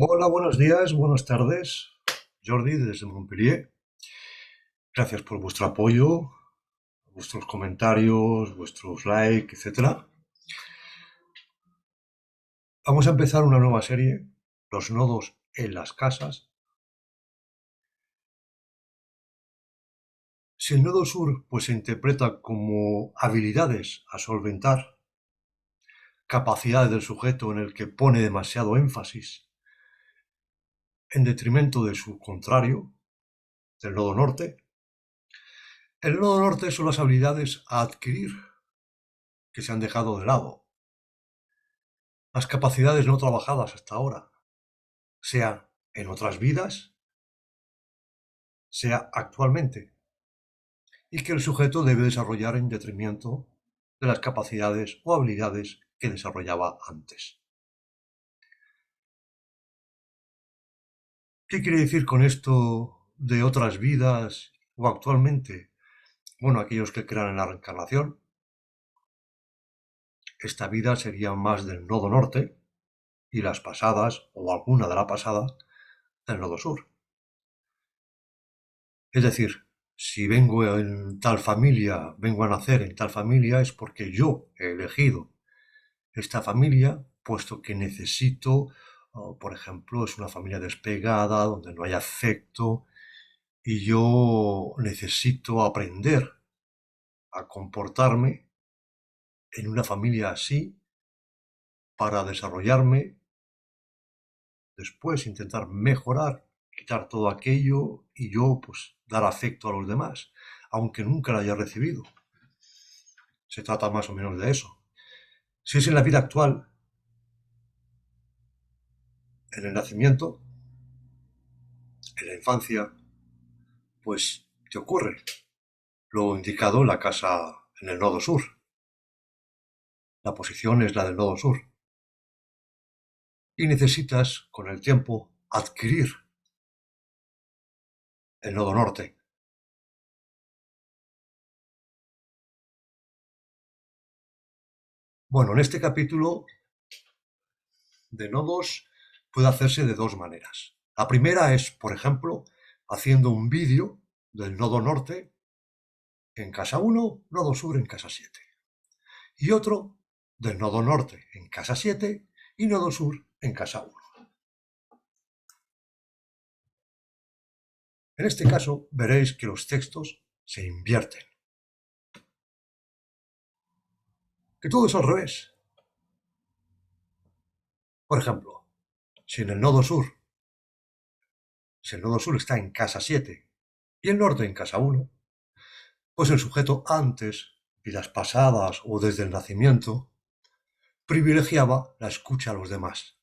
Hola, buenos días, buenas tardes. Jordi desde Montpellier. Gracias por vuestro apoyo, vuestros comentarios, vuestros likes, etcétera. Vamos a empezar una nueva serie, Los nodos en las casas. Si el nodo sur pues, se interpreta como habilidades a solventar, capacidades del sujeto en el que pone demasiado énfasis en detrimento de su contrario, del nodo norte, el nodo norte son las habilidades a adquirir que se han dejado de lado, las capacidades no trabajadas hasta ahora, sea en otras vidas, sea actualmente, y que el sujeto debe desarrollar en detrimento de las capacidades o habilidades que desarrollaba antes. ¿Qué quiere decir con esto de otras vidas o actualmente? Bueno, aquellos que crean en la reencarnación, esta vida sería más del nodo norte y las pasadas o alguna de la pasada del nodo sur. Es decir, si vengo en tal familia, vengo a nacer en tal familia, es porque yo he elegido esta familia, puesto que necesito, por ejemplo, es una familia despegada, donde no hay afecto, y yo necesito aprender a comportarme en una familia así para desarrollarme, después intentar mejorar, quitar todo aquello y yo pues dar afecto a los demás, aunque nunca lo haya recibido. Se trata más o menos de eso. Si es en la vida actual, en el nacimiento, en la infancia, pues ¿qué ocurre? Lo indicado en la casa en el nodo sur. La posición es la del nodo sur. Y necesitas, con el tiempo, adquirir el nodo norte. Bueno, en este capítulo de nodos puede hacerse de dos maneras. La primera es, por ejemplo, haciendo un vídeo del nodo norte en casa 1, nodo sur en casa 7. Y otro del nodo norte en casa 7 y nodo sur en casa 1. En este caso veréis que los textos se invierten, que todo es al revés. Por ejemplo, si en el nodo sur, si el nodo sur está en casa 7 y el norte en casa 1, pues el sujeto antes, vidas pasadas o desde el nacimiento, privilegiaba la escucha a los demás.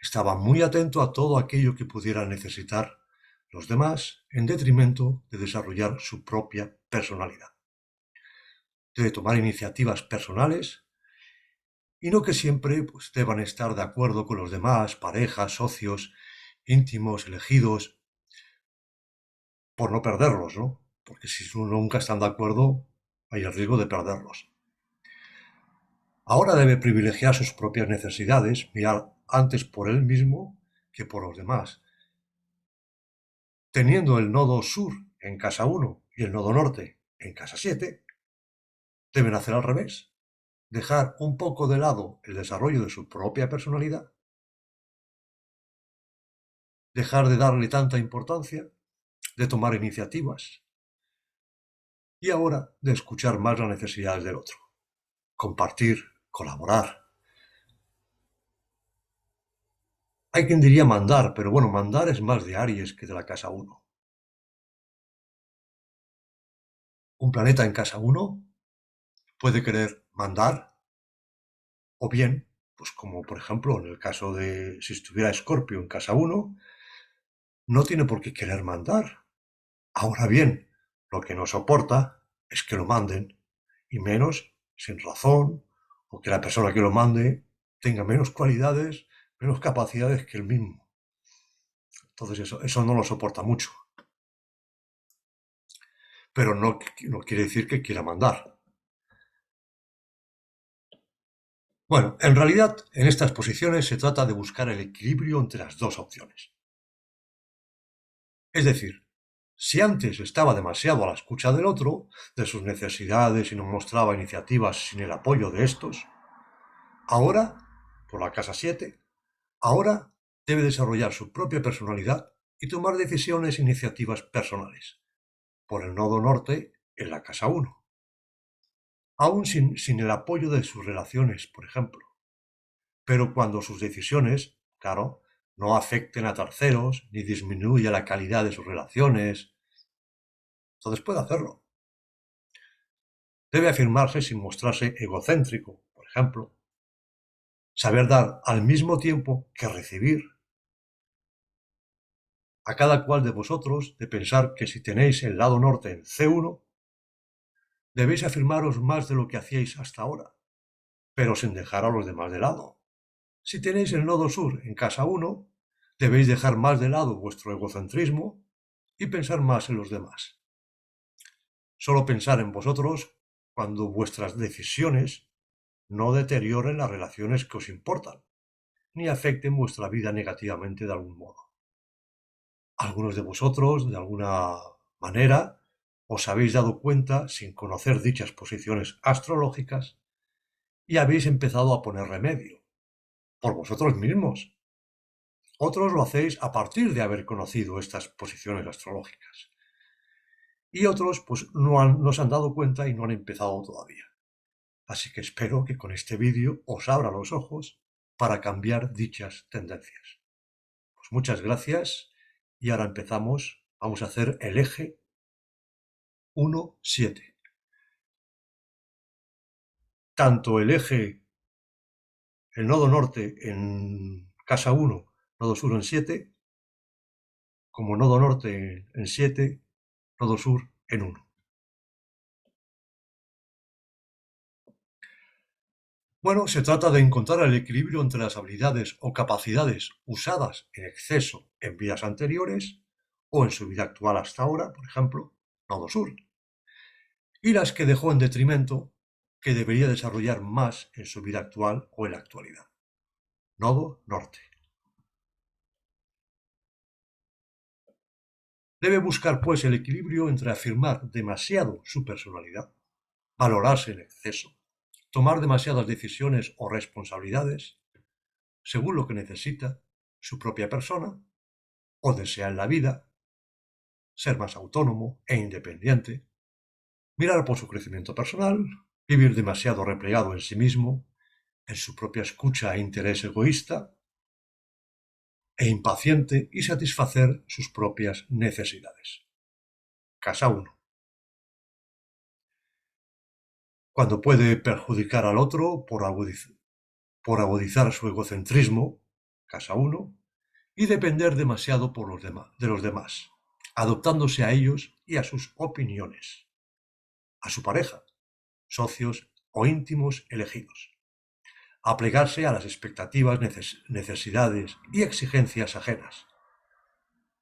Estaba muy atento a todo aquello que pudieran necesitar los demás en detrimento de desarrollar su propia personalidad. Debe tomar iniciativas personales y no que siempre pues, deban estar de acuerdo con los demás, parejas, socios, íntimos, elegidos, por no perderlos, ¿no? Porque si nunca están de acuerdo, hay el riesgo de perderlos. Ahora debe privilegiar sus propias necesidades, mirar antes por él mismo que por los demás. Teniendo el nodo sur en casa 1 y el nodo norte en casa 7, deben hacer al revés, dejar un poco de lado el desarrollo de su propia personalidad, dejar de darle tanta importancia, de tomar iniciativas y ahora de escuchar más las necesidades del otro, compartir, colaborar. Hay quien diría mandar, pero bueno, mandar es más de Aries que de la casa 1. Un planeta en casa 1 puede querer mandar, o bien, pues como por ejemplo en el caso de si estuviera Escorpio en casa 1, no tiene por qué querer mandar. Ahora bien, lo que no soporta es que lo manden, y menos sin razón, o que la persona que lo mande tenga menos cualidades, menos capacidades que él mismo. Entonces eso no lo soporta mucho. Pero no quiere decir que quiera mandar. Bueno, en realidad, en estas posiciones se trata de buscar el equilibrio entre las dos opciones. Es decir, si antes estaba demasiado a la escucha del otro, de sus necesidades y no mostraba iniciativas sin el apoyo de estos, ahora, por la casa 7, ahora debe desarrollar su propia personalidad y tomar decisiones e iniciativas personales, por el nodo norte en la casa 1, aún sin el apoyo de sus relaciones, por ejemplo. Pero cuando sus decisiones, claro, no afecten a terceros ni disminuya la calidad de sus relaciones, entonces puede hacerlo. Debe afirmarse sin mostrarse egocéntrico, por ejemplo. Saber dar al mismo tiempo que recibir. A cada cual de vosotros de pensar que si tenéis el lado norte en C1, debéis afirmaros más de lo que hacíais hasta ahora, pero sin dejar a los demás de lado. Si tenéis el nodo sur en casa 1, debéis dejar más de lado vuestro egocentrismo y pensar más en los demás. Solo pensar en vosotros cuando vuestras decisiones no deterioren las relaciones que os importan, ni afecten vuestra vida negativamente de algún modo. Algunos de vosotros, de alguna manera, os habéis dado cuenta, sin conocer dichas posiciones astrológicas, y habéis empezado a poner remedio, por vosotros mismos. Otros lo hacéis a partir de haber conocido estas posiciones astrológicas. Y otros, pues, no se han dado cuenta y no han empezado todavía. Así que espero que con este vídeo os abra los ojos para cambiar dichas tendencias. Pues muchas gracias y ahora empezamos. Vamos a hacer el eje 1-7. Tanto el eje, el nodo norte en casa 1, nodo sur en 7, como nodo norte en 7, nodo sur en 1. Bueno, se trata de encontrar el equilibrio entre las habilidades o capacidades usadas en exceso en vidas anteriores o en su vida actual hasta ahora, por ejemplo, nodo sur, y las que dejó en detrimento que debería desarrollar más en su vida actual o en la actualidad, nodo norte. Debe buscar, pues, el equilibrio entre afirmar demasiado su personalidad, valorarse en exceso, tomar demasiadas decisiones o responsabilidades, según lo que necesita su propia persona, o desea en la vida, ser más autónomo e independiente, mirar por su crecimiento personal, vivir demasiado replegado en sí mismo, en su propia escucha e interés egoísta, e impaciente y satisfacer sus propias necesidades. Casa 1. Cuando puede perjudicar al otro por agudizar su egocentrismo, casa 1, y depender demasiado de los demás, adoptándose a ellos y a sus opiniones, a su pareja, socios o íntimos elegidos, a plegarse a las expectativas, necesidades y exigencias ajenas,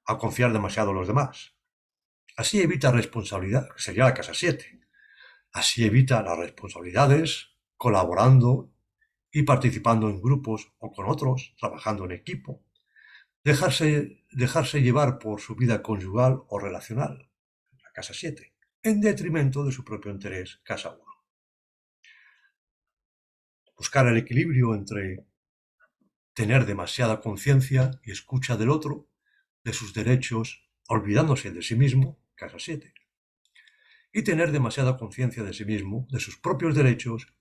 a confiar demasiado en los demás. Así evita responsabilidad, que sería la casa 7. Así evita las responsabilidades, colaborando y participando en grupos o con otros, trabajando en equipo. Dejarse llevar por su vida conyugal o relacional, la casa 7, en detrimento de su propio interés, casa 1. Buscar el equilibrio entre tener demasiada conciencia y escucha del otro, de sus derechos, olvidándose de sí mismo, casa 7, y tener demasiada conciencia de sí mismo, de sus propios derechos,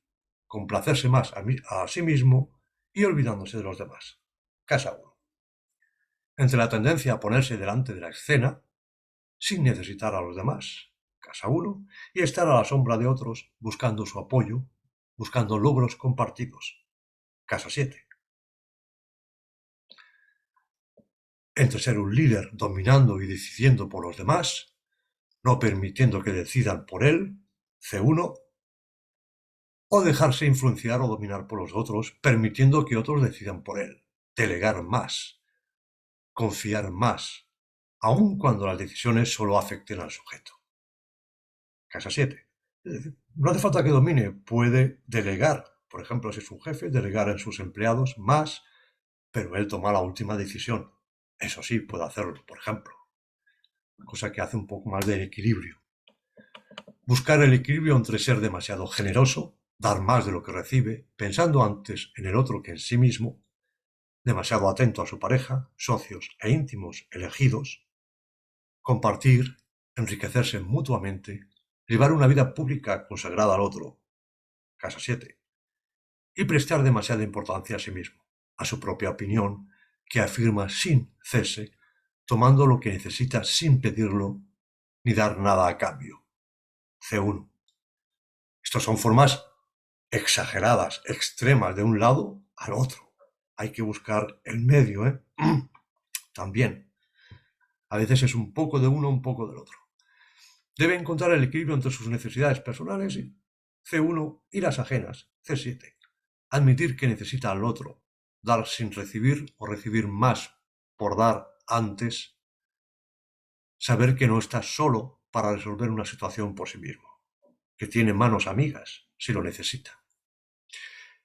complacerse más a sí mismo y olvidándose de los demás, casa 1. Entre la tendencia a ponerse delante de la escena, sin necesitar a los demás, casa 1, y estar a la sombra de otros, buscando su apoyo, buscando logros compartidos, casa 7. Entre ser un líder dominando y decidiendo por los demás, no permitiendo que decidan por él, C1, o dejarse influenciar o dominar por los otros, permitiendo que otros decidan por él, delegar más, confiar más, aun cuando las decisiones solo afecten al sujeto. Casa 7. Es decir, no hace falta que domine, puede delegar Por ejemplo, si es un jefe, delegar en sus empleados más, pero él toma la última decisión. Eso sí, puede hacerlo, por ejemplo. Cosa que hace un poco más de equilibrio. Buscar el equilibrio entre ser demasiado generoso, dar más de lo que recibe, pensando antes en el otro que en sí mismo, demasiado atento a su pareja, socios e íntimos elegidos, compartir, enriquecerse mutuamente, llevar una vida pública consagrada al otro, casa 7, y prestar demasiada importancia a sí mismo, a su propia opinión, que afirma sin cese, tomando lo que necesita sin pedirlo ni dar nada a cambio. C1. Estas son formas exageradas, extremas, de un lado al otro. Hay que buscar el medio, ¿eh? También. A veces es un poco de uno, un poco del otro. Debe encontrar el equilibrio entre sus necesidades personales y C1 y las ajenas, C7. Admitir que necesita al otro, dar sin recibir o recibir más por dar antes, saber que no está solo para resolver una situación por sí mismo, que tiene manos amigas si lo necesita.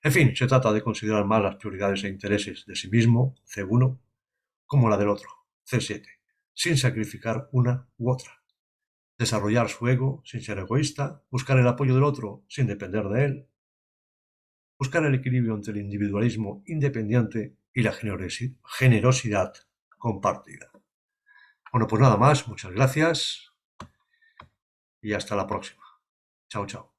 En fin, se trata de considerar más las prioridades e intereses de sí mismo, C1, como la del otro, C7, sin sacrificar una u otra. Desarrollar su ego sin ser egoísta, buscar el apoyo del otro sin depender de él, buscar el equilibrio entre el individualismo independiente y la generosidad compartida. Bueno, pues nada más, muchas gracias y hasta la próxima. Chao, chao.